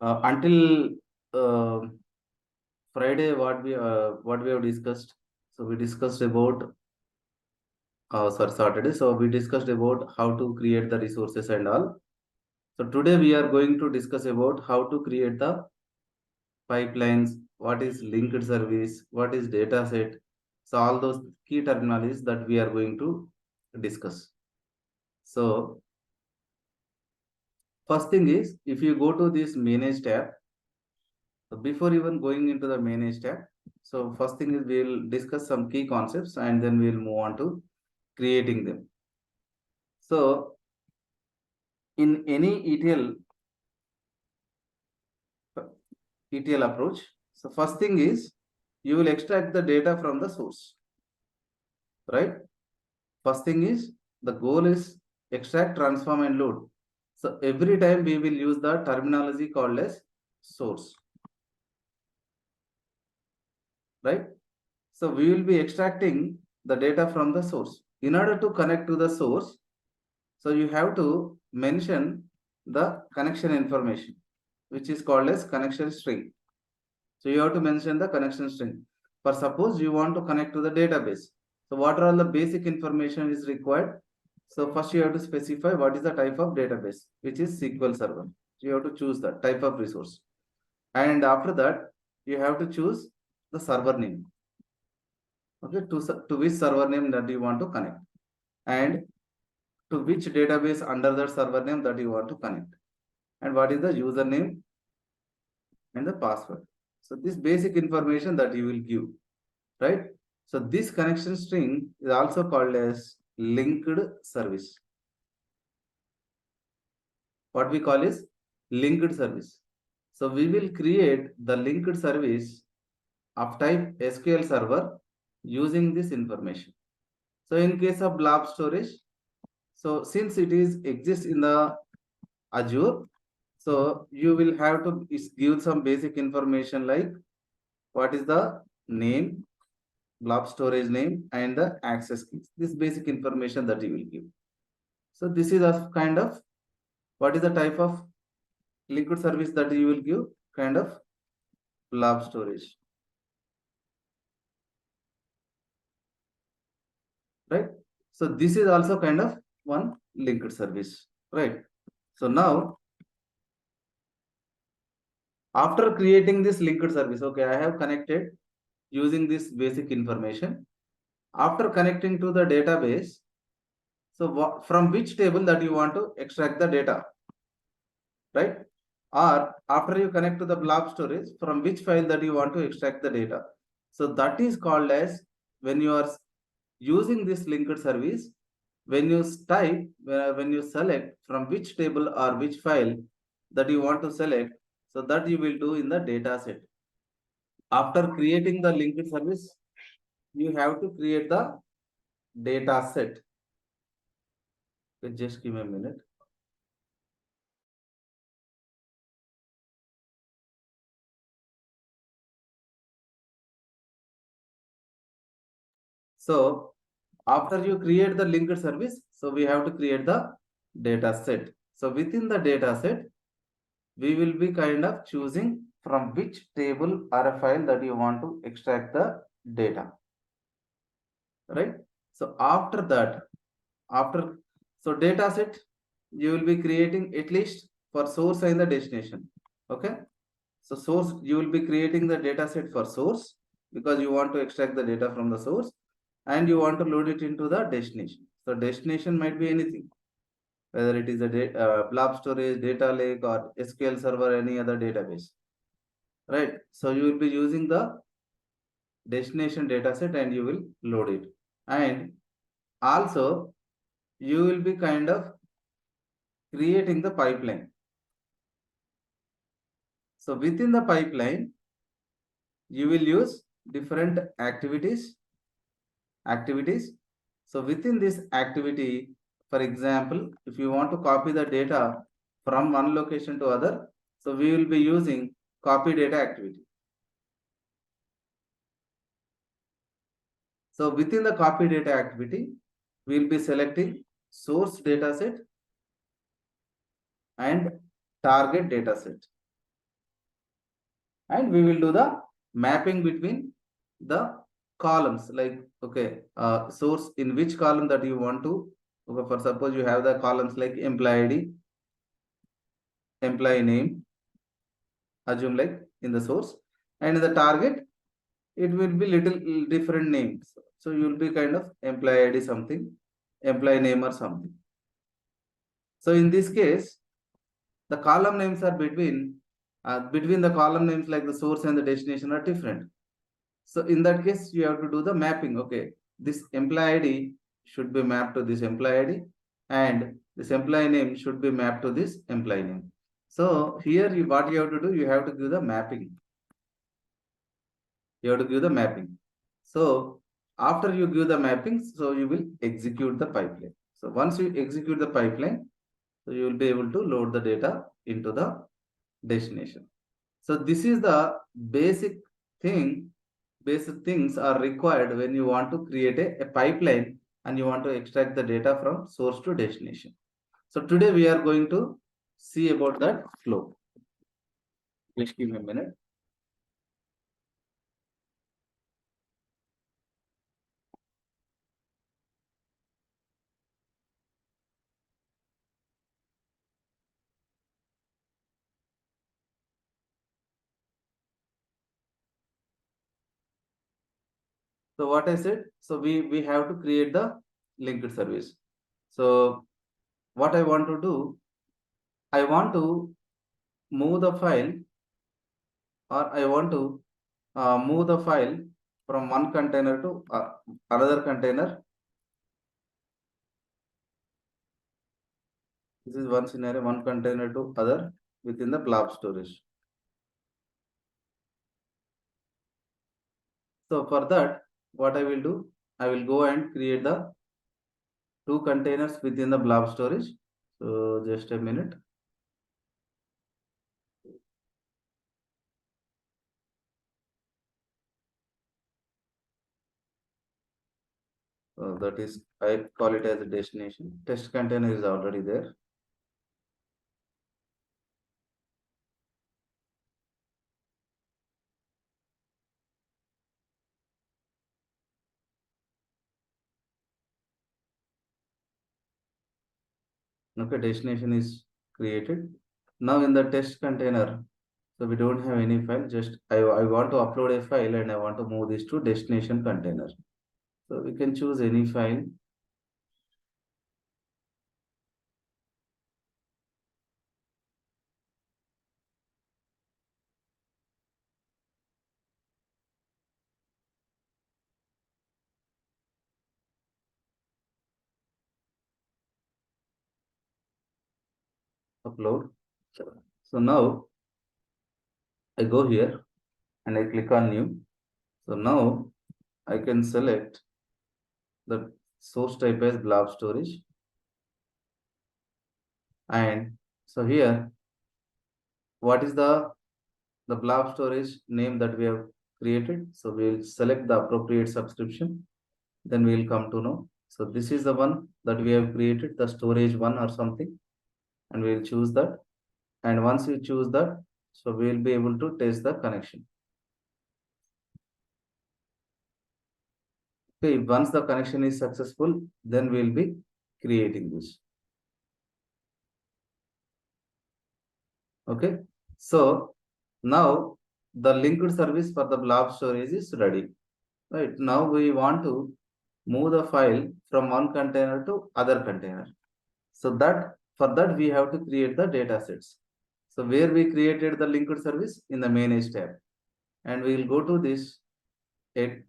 Until Friday, what we have discussed. So we discussed about Saturday. So we discussed about how to create the resources and all. So today we are going to discuss about how to create the pipelines, what is linked service, what is data set. So all those key terminologies that we are going to discuss. So first thing is, if you go to this manage tab, so before even going into the manage tab, so first thing is we'll discuss some key concepts and then we'll move on to creating them. So in any ETL approach, so first thing is you will extract the data from the source, right? First thing is the goal is extract, transform and load. So every time we will use the terminology called as source, right? So we will be extracting the data from the source. In order to connect to the source, so you have to mention the connection information, which is called as connection string. So you have to mention the connection string. For suppose you want to connect to the database. So what are all the basic information is required? So first you have to specify what is the type of database, which is SQL Server. So you have to choose the type of resource. And after that, you have to choose the server name. Okay, to which server name that you want to connect. And to which database under that server name that you want to connect. And what is the username and the password. So this basic information that you will give, right? So this connection string is also called as linked service. What we call is linked service. So we will create the linked service of type SQL Server using this information. So in case of blob storage, so since it is exists in the Azure, so you will have to give some basic information like what is the name, blob storage name and the access keys. This basic information that you will give. So this is a kind of, what is the type of liquid service that you will give? Kind of blob storage, right? So this is also kind of one linked service, right? So now after creating this linked service, okay, I have connected using this basic information. After connecting to the database, so from which table that you want to extract the data, right? Or after you connect to the blob storage, from which file that you want to extract the data. So that is called as, when you are using this linked service, when you type, when you select from which table or which file that you want to select, so that you will do in the data set. After creating the linked service, you have to create the data set. Just give me a minute. So after you create the linked service, so we have to create the data set. So within the data set, we will be kind of choosing from which table or a file that you want to extract the data, right? So after that, so data set, you will be creating at least for source and the destination. Okay. So source, you will be creating the data set for source because you want to extract the data from the source and you want to load it into the destination. So destination might be anything, whether it is a blob storage, data lake or SQL server, any other database, right? So you will be using the destination dataset and you will load it. And also you will be kind of creating the pipeline. So within the pipeline, you will use different activities. So within this activity, for example, if you want to copy the data from one location to other, so we will be using copy data activity. So within the copy data activity, we will be selecting source dataset and target dataset. and we will do the mapping between the columns, like, okay, source in which column that you want to, okay, for suppose you have the columns like employee ID, employee name, assume like in the source, and in the target it will be little different names. So you will be kind of employee ID something, employee name or something. So in this case, the column names are between the column names, like the source and the destination are different. So in that case, you have to do the mapping. Okay, this employee ID should be mapped to this employee ID, and this employee name should be mapped to this employee name. So here, what you have to do, you have to give the mapping. You have to give the mapping. So after you give the mapping, so you will execute the pipeline. So once you execute the pipeline, so you will be able to load the data into the destination. So this is the basic thing. Basic things are required when you want to create a pipeline and you want to extract the data from source to destination. So today we are going to see about that flow. Please give me a minute. So what I said, so we have to create the linked service. So what I want to do, I want to move the file, or I want to move the file from one container to another container. This is one scenario, one container to other within the blob storage. So for that, what I will do, I will go and create the two containers within the blob storage. So just a minute. That is, I call it as a destination. Test container is already there. Okay, destination is created. Now in the test container, so we don't have any file, just I want to upload a file and I want to move this to destination container. So we can choose any file. Upload. So now I go here and I click on new. So now I can select the source type as blob storage. And so here, what is the blob storage name that we have created? So we will select the appropriate subscription. Then we will come to know. So this is the one that we have created, the storage one or something. And we will choose that. And once you choose that, so we will be able to test the connection. Okay, once the connection is successful, then we will be creating this. Okay, so now the linked service for the blob storage is ready. Right, now we want to move the file from one container to other container. So that for that we have to create the data sets. So where we created the linked service in the manage tab, and we will go to this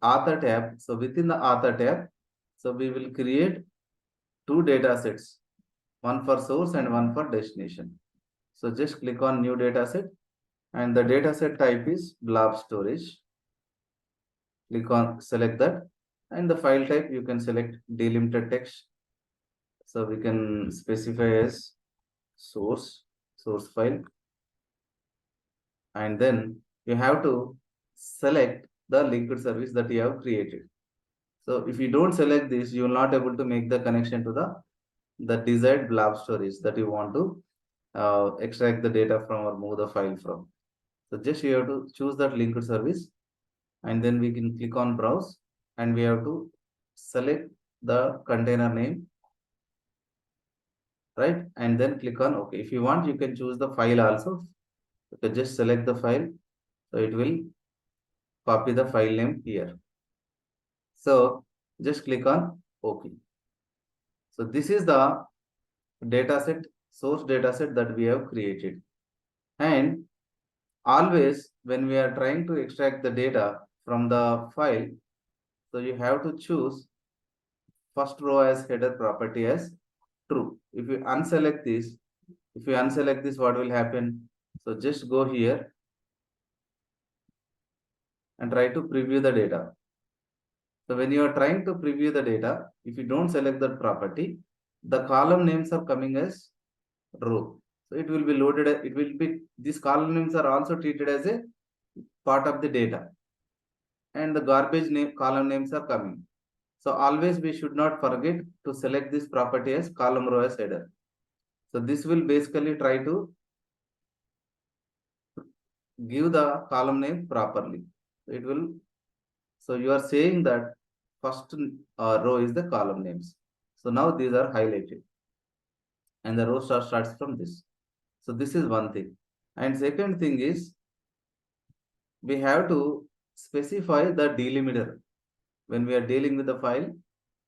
author tab. So within the author tab, so we will create two data sets, one for source and one for destination. So just click on new data set, and the data set type is blob storage. Click on select that, and the file type you can select delimited text. So we can specify as source file, and then you have to select the linked service that you have created. So if you don't select this, you will not able to make the connection to the desired blob storage that you want to extract the data from or move the file from. So just you have to choose that linked service, and then we can click on browse, and we have to select the container name, right? And then click on OK. If you want, you can choose the file also. You can just select the file. So it will copy the file name here. So just click on OK. So this is the dataset, source dataset that we have created. And always when we are trying to extract the data from the file, so you have to choose first row as header property as true. If you unselect this, what will happen? So just go here and try to preview the data. So when you are trying to preview the data, if you don't select that property, the column names are coming as row. So it will be loaded, these column names are also treated as a part of the data. And the garbage name column names are coming. So always we should not forget to select this property as column row as header. So this will basically try to give the column name properly. It will, so you are saying that first row is the column names. So now these are highlighted and the row starts from this. So this is one thing. And second thing is we have to specify the delimiter when we are dealing with the file.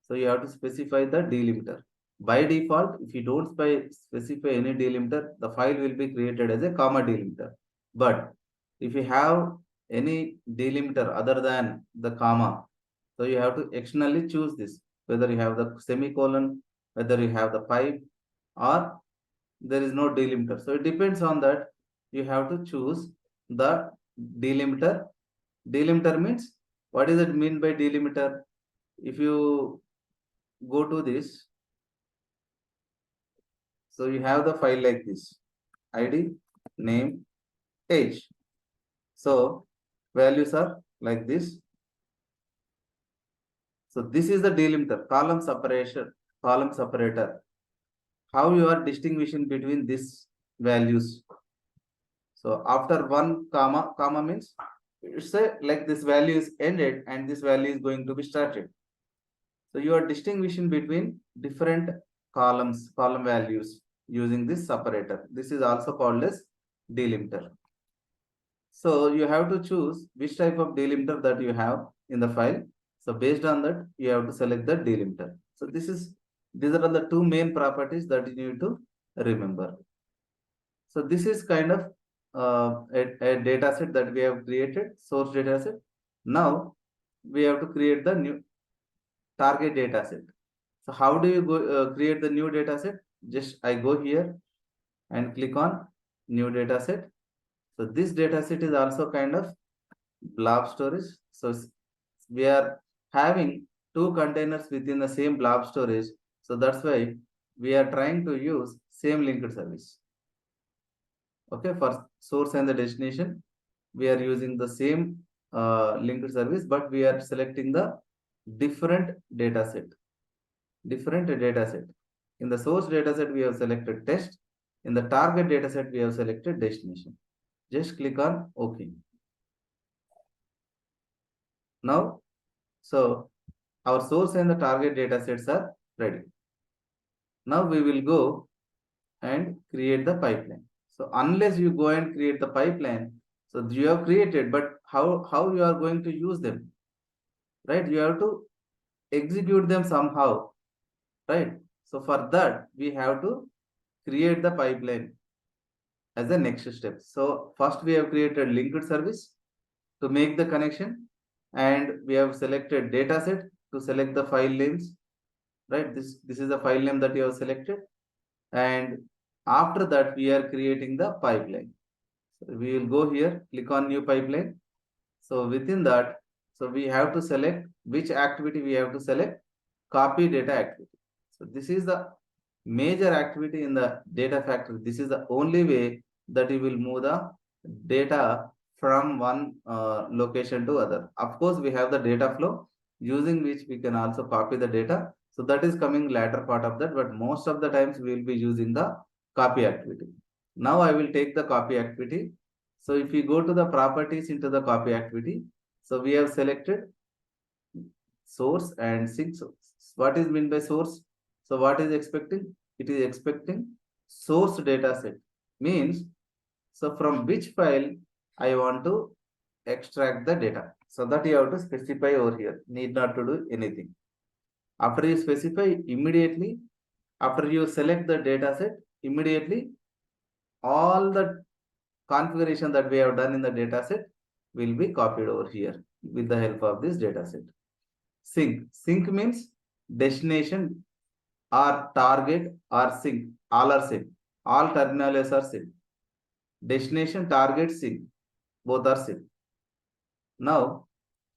So you have to specify the delimiter. By default, if you don't specify any delimiter, the file will be created as a comma delimiter. But if you have any delimiter other than the comma, so you have to externally choose this, whether you have the semicolon, whether you have the pipe, or there is no delimiter. So it depends on that. You have to choose the delimiter. Delimiter means, what does it mean by delimiter? If you go to this, so you have the file like this, ID, name, age. So values are like this. So this is the delimiter, column separator. How you are distinguishing between these values. So after one comma means, say like this value is ended and this value is going to be started. So you are distinguishing between different column values using this separator. This is also called as delimiter. So you have to choose which type of delimiter that you have in the file. So based on that, you have to select the delimiter. So these are the two main properties that you need to remember. So this is kind of a data set that we have created, source data set. Now we have to create the new target data set. So how do you go create the new data set? Just I go here and click on new data set. So this data set is also kind of blob storage. So we are having two containers within the same blob storage. So that's why we are trying to use same linked service. Okay, for source and the destination, we are using the same linked service, but we are selecting the different data set. In the source data set, we have selected test. In the target data set, we have selected destination. Just click on OK. Now, so our source and the target data sets are ready. Now we will go and create the pipeline. So unless you go and create the pipeline, so you have created, but how you are going to use them, right? You have to execute them somehow, right? So for that, we have to create the pipeline as the next step. So first we have created linked service to make the connection, and we have selected dataset to select the file names, right? This is the file name that you have selected, and after that we are creating the pipeline. So we will go here, click on new pipeline. So within that, so we have to select which activity we have to select, copy data activity. So this is the major activity in the data factory. This is the only way that you will move the data from one location to other. Of course, we have the data flow using which we can also copy the data. So that is coming later part of that, but most of the times we will be using the copy activity. Now I will take the copy activity. So if we go to the properties into the copy activity, so we have selected source and sync source. What is meant by source? So what is expecting? It is expecting source data set. Means, so from which file I want to extract the data. So that you have to specify over here. Need not to do anything. After you specify, immediately, after you select the data set, immediately all the configuration that we have done in the data set will be copied over here with the help of this data set. Sync. Sync means destination or target or sync. All are same. All terminals are same. Destination, target, sync. Both are same. Now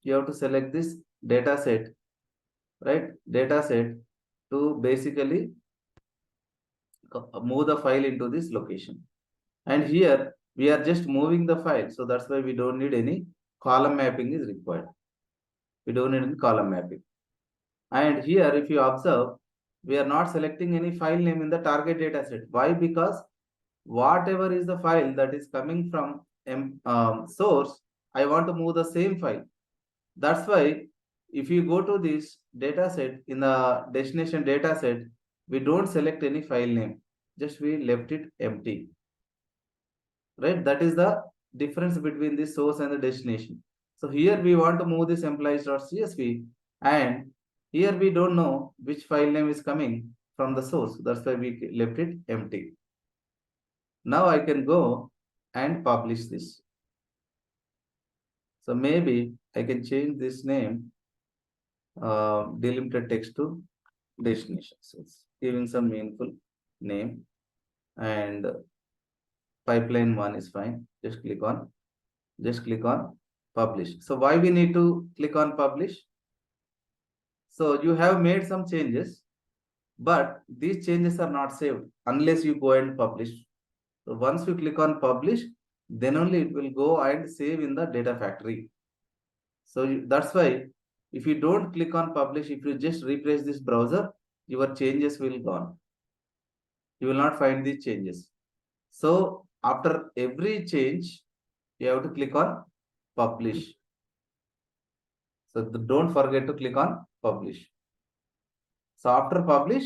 you have to select this data set, right? Data set to basically move the file into this location. And here we are just moving the file. So that's why we don't need any column mapping is required. We don't need any column mapping. And here, if you observe, we are not selecting any file name in the target data set. Why? Because whatever is the file that is coming from source, I want to move the same file. That's why if you go to this data set in the destination data set, we don't select any file name. Just we left it empty. Right? That is the difference between the source and the destination. So here we want to move this employees.csv, and here we don't know which file name is coming from the source. That's why we left it empty. Now I can go and publish this. So maybe I can change this name, delimited text to destination. So it's giving some meaningful name, and pipeline one is fine. Just click on publish. So why we need to click on publish? So you have made some changes, but these changes are not saved unless you go and publish. So once you click on publish, then only it will go and save in the data factory. So that's why if you don't click on publish, if you just refresh this browser, your changes will gone. You will not find these changes. So after every change, you have to click on publish. So don't forget to click on publish. So after publish,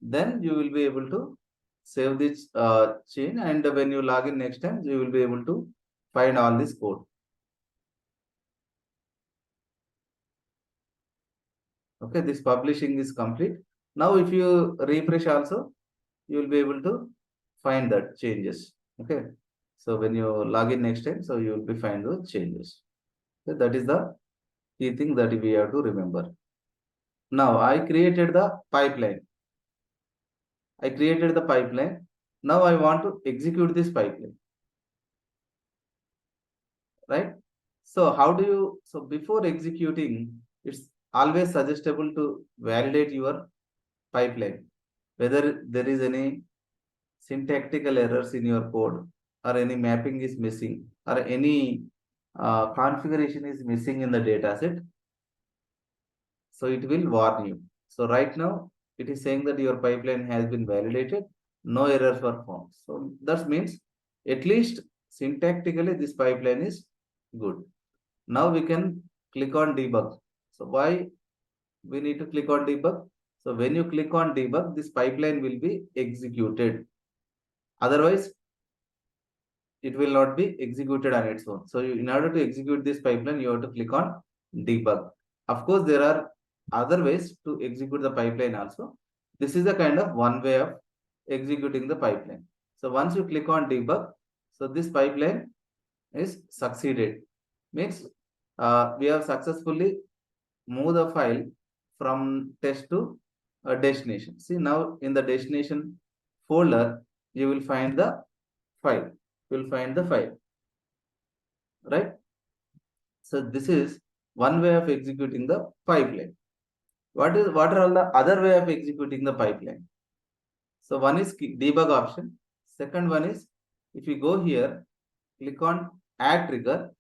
then you will be able to save this chain, and when you log in next time, you will be able to find all this code. Okay, this publishing is complete. Now if you refresh also, you will be able to find that changes. Okay, so when you log in next time, so you will be find those changes. So that is the key thing that we have to remember. Now I created the pipeline. Now I want to execute this pipeline. Right? So how do you, so before executing, it's always suggestible to validate your pipeline, whether there is any syntactical errors in your code, or any mapping is missing, or any configuration is missing in the data set. So it will warn you. So right now it is saying that your pipeline has been validated, no errors were found. So that means at least syntactically this pipeline is good. Now we can click on debug. So why we need to click on debug? So when you click on debug, this pipeline will be executed. Otherwise, it will not be executed on its own. So in order to execute this pipeline, you have to click on debug. Of course, there are other ways to execute the pipeline also. This is a kind of one way of executing the pipeline. So once you click on debug, so this pipeline is succeeded. Means we have successfully moved the file from test to a destination. See, now in the destination folder, you will find the file. You will find the file, right? So this is one way of executing the pipeline. What are all the other way of executing the pipeline? So one is debug option. Second one is, if you go here, click on add trigger,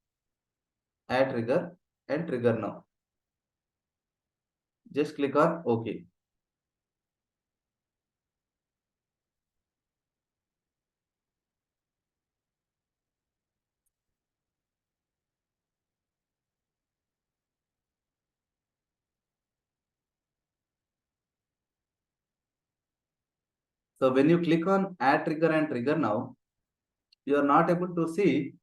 and trigger now. Just click on OK. So when you click on add trigger and trigger now, you are not able to see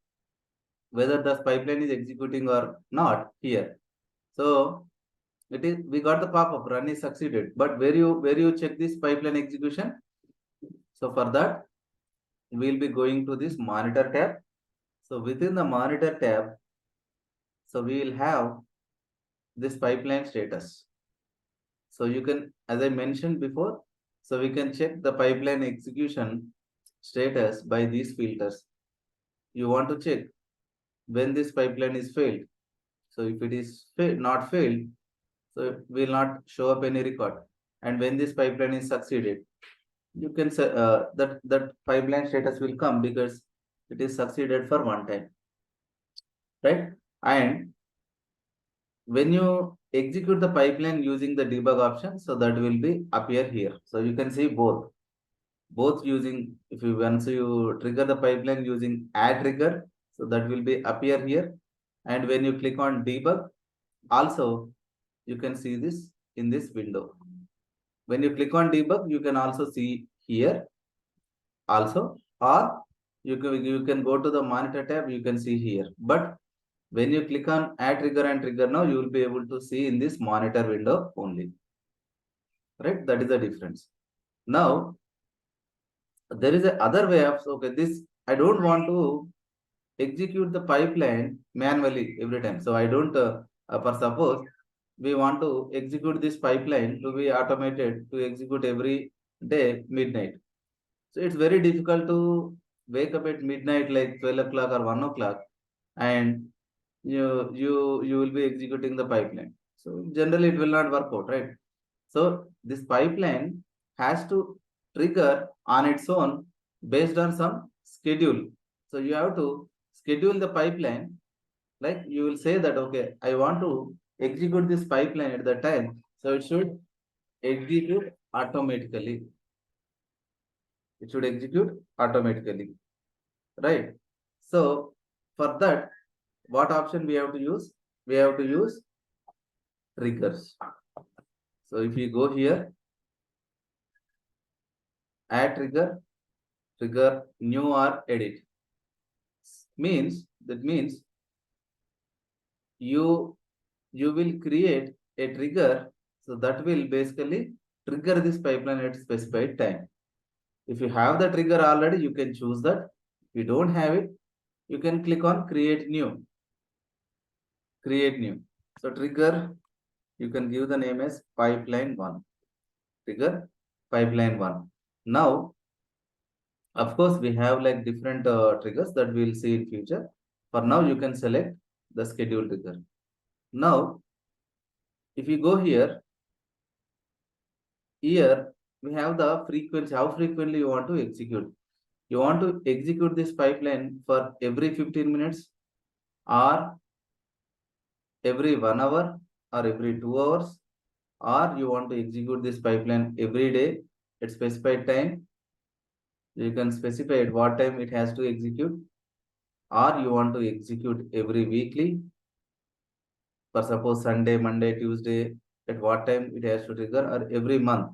whether the pipeline is executing or not here. So it is, we got the pop-up run is succeeded, but where you check this pipeline execution? So for that, we'll be going to this monitor tab. So within the monitor tab, so we will have this pipeline status. So you can, as I mentioned before, so we can check the pipeline execution status by these filters. You want to check when this pipeline is failed. So if it is not failed, so it will not show up any record. And when this pipeline is succeeded, you can say that pipeline status will come because it is succeeded for one time, right? And when you execute the pipeline using the debug option, so that will be appear here. So you can see both using, if you once you trigger the pipeline using add trigger, so that will be appear here. And when you click on debug, also you can see this in this window. When you click on debug, you can also see here also, or you can go to the monitor tab, you can see here. But when you click on add trigger and trigger now, you will be able to see in this monitor window only, right? That is the difference. Now there is a other way of, okay, this I don't want to execute the pipeline manually every time. So I don't, for suppose we want to execute this pipeline to be automated to execute every day midnight. So it's very difficult to wake up at midnight like 12 o'clock or 1 o'clock, and you will be executing the pipeline. So generally it will not work out, right? So this pipeline has to trigger on its own based on some schedule. So you have to schedule the pipeline, like you will say that, okay, I want to execute this pipeline at the time. So it should execute automatically. It should execute automatically, right? So for that, what option we have to use? We have to use triggers. So if you go here, add trigger, trigger new or edit, means you will create a trigger, so that will basically trigger this pipeline at specified time. If you have the trigger already, you can choose that. If you don't have it, you can click on create new. So trigger, you can give the name as pipeline 1. Trigger pipeline 1. Now, of course, we have like different triggers that we'll see in future. For now, you can select the schedule trigger. Now, if you go here we have the frequency, how frequently you want to execute. You want to execute this pipeline for every 15 minutes, or every 1 hour, or every 2 hours, or you want to execute this pipeline every day at specified time. You can specify at what time it has to execute, or you want to execute every weekly, for suppose Sunday, Monday, Tuesday, at what time it has to trigger, or every month.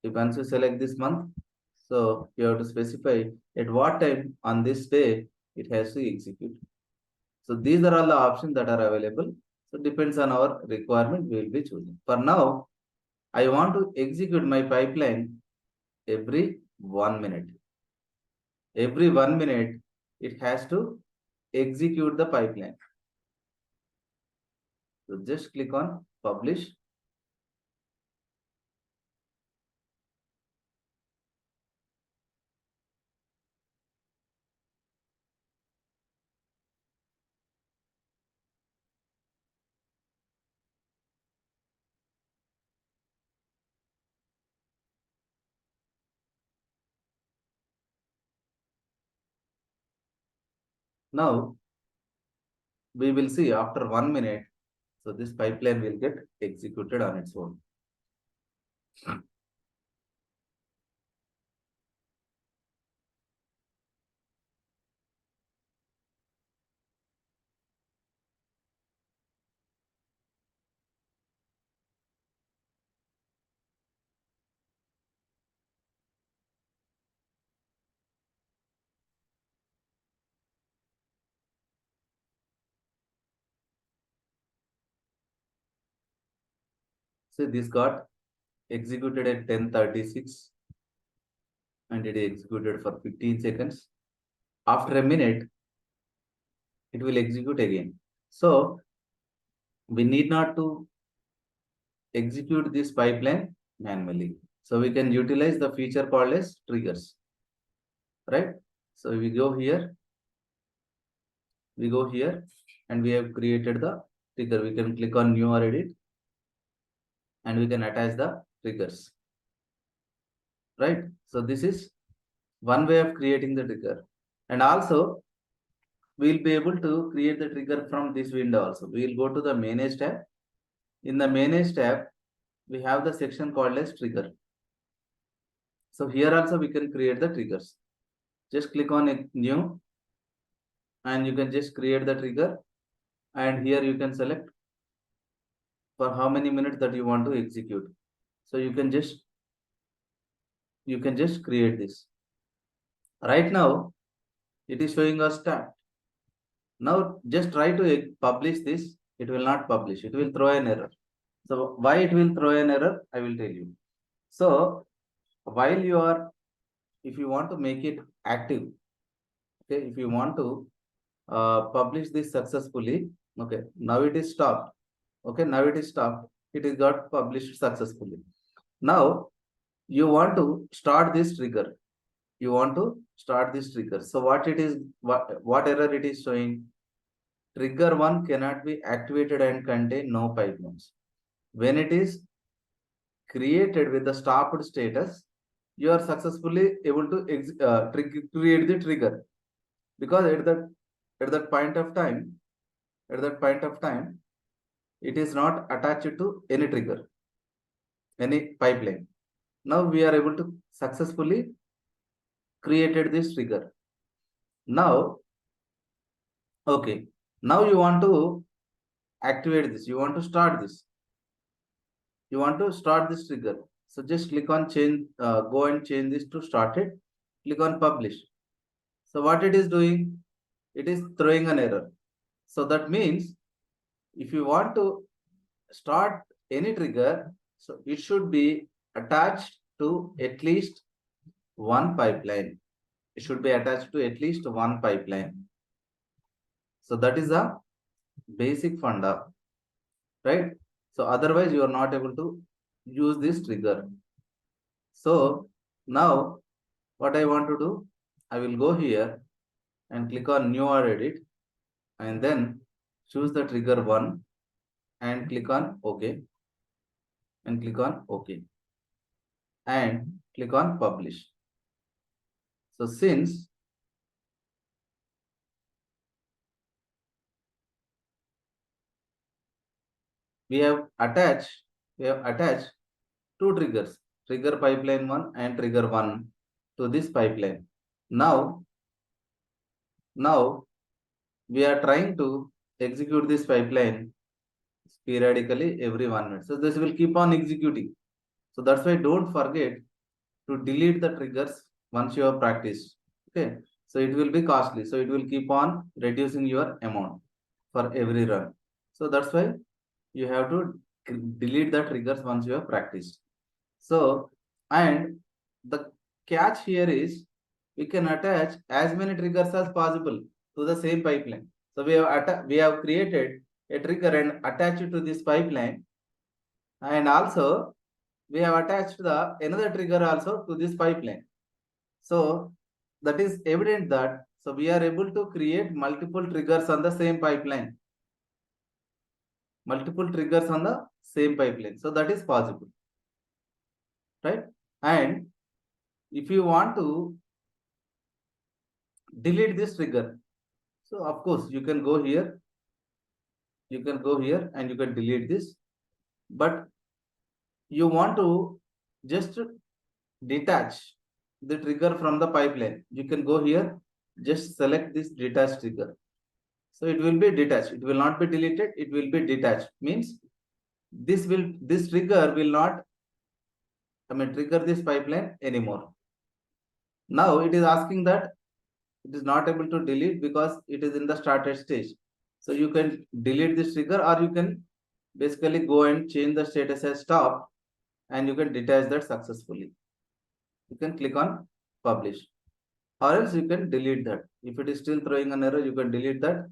If once you select this month, so you have to specify at what time on this day it has to execute. So these are all the options that are available. So depends on our requirement, we will be choosing. For now, I want to execute my pipeline every 1 minute. Every 1 minute, it has to execute the pipeline. So just click on publish. Now we will see after 1 minute, so this pipeline will get executed on its own. So this got executed at 10:36 and it is executed for 15 seconds. After a minute, it will execute again. So we need not to execute this pipeline manually. So we can utilize the feature called as triggers, right? So we go here and we have created the trigger. We can click on new or edit and we can attach the triggers, right? So this is one way of creating the trigger. And also we'll be able to create the trigger from this window also. We'll go to the manage tab. In the manage tab, we have the section called as trigger. So here also we can create the triggers. Just click on new and you can just create the trigger, and here you can select for how many minutes that you want to execute. So you can just create this. Right now it is showing us start. Now just try to publish this. It will not publish. It will throw an error. So why it will throw an error, I will tell you. So while you are, if you want to make it active, okay, if you want to publish this successfully, okay, now it is stopped. Okay, now it is stopped. It is got published successfully. Now you want to start this trigger. You want to start this trigger. So what it is, what error it is showing? Trigger 1 cannot be activated and contain no pipelines. When it is created with the stopped status, you are successfully able to create the trigger, because at that point of time, it is not attached to any trigger, any pipeline. Now we are able to successfully created this trigger. Now, okay, now you want to activate this. You want to start this. You want to start this trigger. So just click on change, go and change this to started. Click on publish. So what it is doing? It is throwing an error. So that means if you want to start any trigger, so it should be attached to at least one pipeline. It should be attached to at least one pipeline. So that is a basic funda, right? So otherwise you are not able to use this trigger. So now what I want to do, I will go here and click on new or edit and then choose the trigger 1 and click on OK and click on OK and click on publish. So since we have attached two triggers, trigger pipeline 1 and trigger 1 to this pipeline. Now we are trying to execute this pipeline periodically every 1 minute. So this will keep on executing. So that's why don't forget to delete the triggers once you have practiced. Okay. So it will be costly. So it will keep on reducing your amount for every run. So that's why you have to delete the triggers once you have practiced. So, and the catch here is we can attach as many triggers as possible to the same pipeline. So we have created a trigger and attached it to this pipeline, and also we have attached the another trigger also to this pipeline. So that is evident that so we are able to create multiple triggers on the same pipeline. Multiple triggers on the same pipeline. So that is possible, right? And if you want to delete this trigger, so of course you can go here. You can go here and you can delete this. But you want to just detach the trigger from the pipeline. You can go here, just select this detach trigger. So it will be detached. It will not be deleted. It will be detached. Means this trigger will not, trigger this pipeline anymore. Now it is asking that it is not able to delete because it is in the started stage. So you can delete this trigger or you can basically go and change the status as stop, and you can detach that successfully. You can click on publish, or else you can delete that. If it is still throwing an error, you can delete that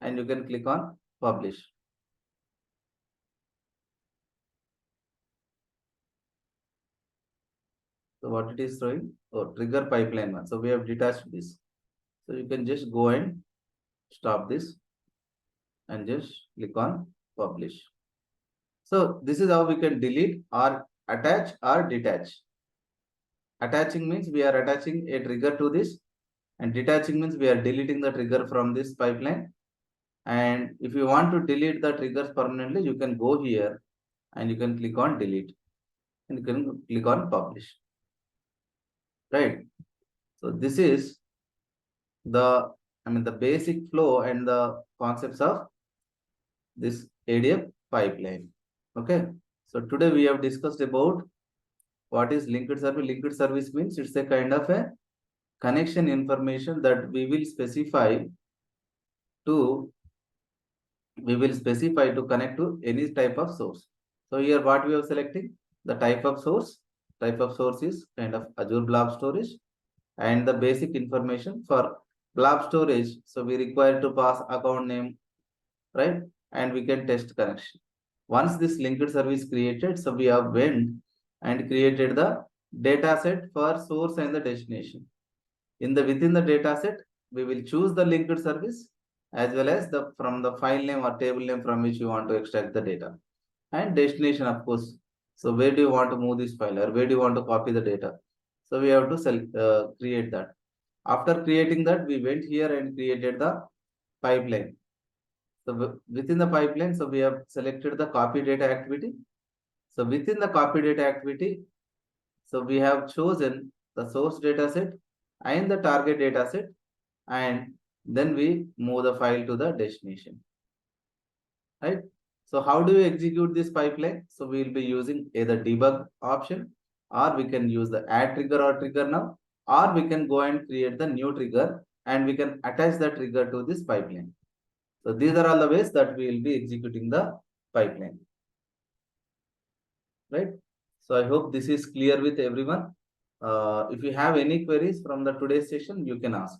and you can click on publish. So what it is throwing? Oh, trigger pipeline one. So we have detached this. So you can just go and stop this and just click on publish. So this is how we can delete or attach or detach. Attaching means we are attaching a trigger to this, and detaching means we are deleting the trigger from this pipeline. And if you want to delete the triggers permanently, you can go here and you can click on delete and you can click on publish. Right. So this is the the basic flow and the concepts of this ADF pipeline. Okay. So today we have discussed about what is linked service. Linked service means it's a kind of a connection information that we will specify to connect to any type of source. So here what we are selecting, the type of source. Type of source is kind of Azure Blob Storage, and the basic information for blob storage. So we require to pass account name, right? And we can test connection. Once this linked service created, so we have went and created the data set for source and the destination. Within the data set, we will choose the linked service as well as the from the file name or table name from which you want to extract the data, and destination, of course. So where do you want to move this file, or where do you want to copy the data? So we have to create that. After creating that, we went here and created the pipeline. So within the pipeline, so we have selected the copy data activity. So within the copy data activity, so we have chosen the source data set and the target data set, and then we move the file to the destination. Right? So how do we execute this pipeline? So we will be using either debug option, or we can use the add trigger or trigger now, or we can go and create the new trigger and we can attach the trigger to this pipeline. So these are all the ways that we will be executing the pipeline. Right? So I hope this is clear with everyone. If you have any queries from the today's session, you can ask.